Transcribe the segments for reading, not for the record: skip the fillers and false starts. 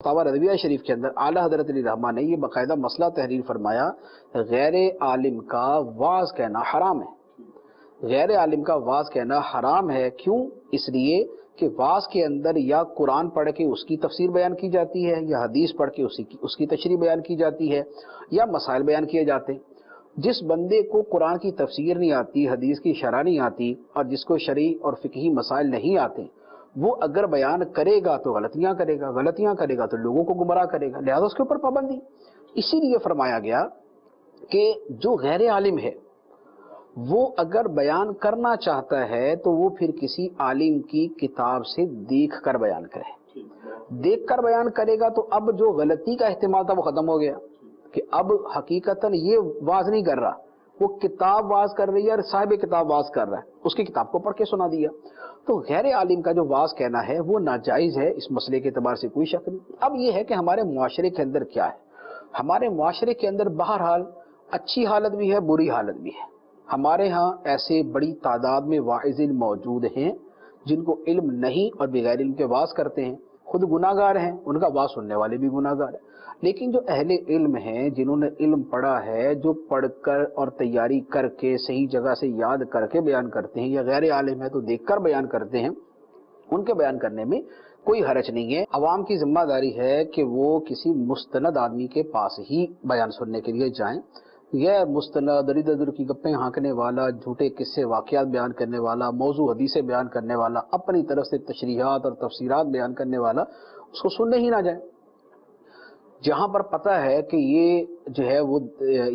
فتاوی رضویہ شریف کے اندر اعلیٰ حضرت علی رحمہ نے یہ باقاعدہ مسئلہ تحریر فرمایا، غیر عالم کا واعظ کہنا حرام ہے۔ غیر عالم کا واعظ کہنا حرام ہے، کیوں؟ اس لیے کہ واعظ کے اندر یا قرآن پڑھ کے اس کی تفسیر بیان کی جاتی ہے، یا حدیث پڑھ کے اس کی تشریح بیان کی جاتی ہے، یا مسائل بیان کیے جاتے ہیں۔ جس بندے کو قرآن کی تفسیر نہیں آتی، حدیث کی شرح نہیں آتی، اور جس کو شرعی اور فقہی مسائل نہیں آتے، وہ اگر بیان کرے گا تو غلطیاں کرے گا تو لوگوں کو گمراہ کرے گا، لہذا اس کے اوپر پابندی۔ اسی لیے فرمایا گیا کہ جو غیر عالم ہے وہ اگر بیان کرنا چاہتا ہے تو وہ پھر کسی عالم کی کتاب سے دیکھ کر بیان کرے۔ دیکھ کر بیان کرے گا تو اب جو غلطی کا احتمال تھا وہ ختم ہو گیا، کہ اب حقیقتاً یہ واعظ نہیں کر رہا، وہ کتاب واعظ کر رہی ہے اور صاحب کتاب واعظ کر رہا ہے، اس کی کتاب کو پڑھ کے سنا دیا۔ تو غیر عالم کا جو واعظ کہنا ہے وہ ناجائز ہے، اس مسئلے کے اعتبار سے کوئی شک نہیں۔ اب یہ ہے کہ ہمارے معاشرے کے اندر کیا ہے، ہمارے معاشرے کے اندر بہرحال اچھی حالت بھی ہے، بری حالت بھی ہے۔ ہمارے ہاں ایسے بڑی تعداد میں واعظین موجود ہیں جن کو علم نہیں اور بغیر علم کے واعظ کرتے ہیں، خود گناہ گار ہیں، ان کا واعظ سننے والے بھی گناہ گار ہیں۔ لیکن جو اہل علم ہیں، جنہوں نے علم پڑھا ہے، جو پڑھ کر اور تیاری کر کے صحیح جگہ سے یاد کر کے بیان کرتے ہیں، یا غیر عالم ہے تو دیکھ کر بیان کرتے ہیں، ان کے بیان کرنے میں کوئی حرج نہیں ہے۔ عوام کی ذمہ داری ہے کہ وہ کسی مستند آدمی کے پاس ہی بیان سننے کے لیے جائیں۔ یہ مستند ادھر ادھر کی گپیں ہانکنے والا، جھوٹے قصے واقعات بیان کرنے والا، موضوع حدیثیں بیان کرنے والا، اپنی طرف سے تشریحات اور تفسیرات بیان کرنے والا، اس کو سننے ہی نہ جائیں۔ جہاں پر پتہ ہے کہ یہ جو ہے وہ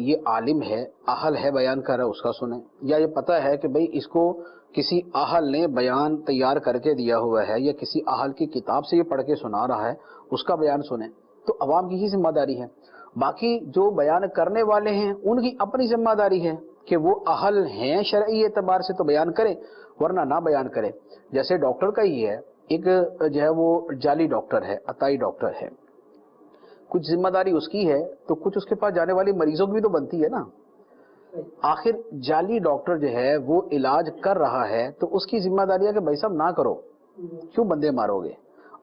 یہ عالم ہے، اہل ہے، بیان کر رہا ہے، اس کا سنیں، یا یہ پتہ ہے کہ بھئی اس کو کسی اہل نے بیان تیار کر کے دیا ہوا ہے، یا کسی اہل کی کتاب سے یہ پڑھ کے سنا رہا ہے، اس کا بیان سنیں۔ تو عوام کی ہی ذمہ داری ہے۔ باقی جو بیان کرنے والے ہیں ان کی اپنی ذمہ داری ہے کہ وہ اہل ہیں شرعی اعتبار سے تو بیان کریں، ورنہ نہ بیان کریں۔ جیسے ڈاکٹر کا ہی ہے، ایک جو ہے وہ جعلی ڈاکٹر ہے، عطائی ڈاکٹر ہے، کچھ ذمہ داری اس کی ہے تو کچھ اس کے پاس جانے والی مریضوں کی بھی تو بنتی ہے نا۔ آخر جعلی ڈاکٹر جو ہے وہ علاج کر رہا ہے تو اس کی ذمہ داری ہے کہ بھائی صاحب نہ کرو، کیوں بندے مارو گے؟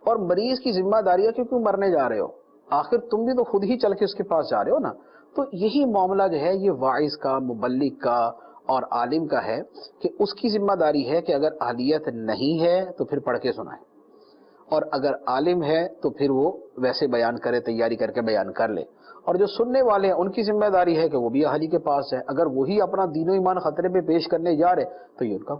اور مریض کی ذمہ داری ہے کہ کیوں مرنے جا رہے ہو؟ آخر تم بھی تو خود ہی چل کے اس کے پاس جا رہے ہو نا۔ تو یہی معاملہ جو ہے یہ واعظ کا، مبلغ کا اور عالم کا ہے کہ اس کی ذمہ داری ہے کہ اگر اہلیت نہیں ہے تو پھر پڑھ کے سنائے، اور اگر عالم ہے تو پھر وہ ویسے بیان کرے، تیاری کر کے بیان کر لے۔ اور جو سننے والے ہیں ان کی ذمہ داری ہے کہ وہ بھی اہلی کے پاس ہے۔ اگر وہی اپنا دین و ایمان خطرے پہ پیش کرنے جا رہے تو یہ ان کا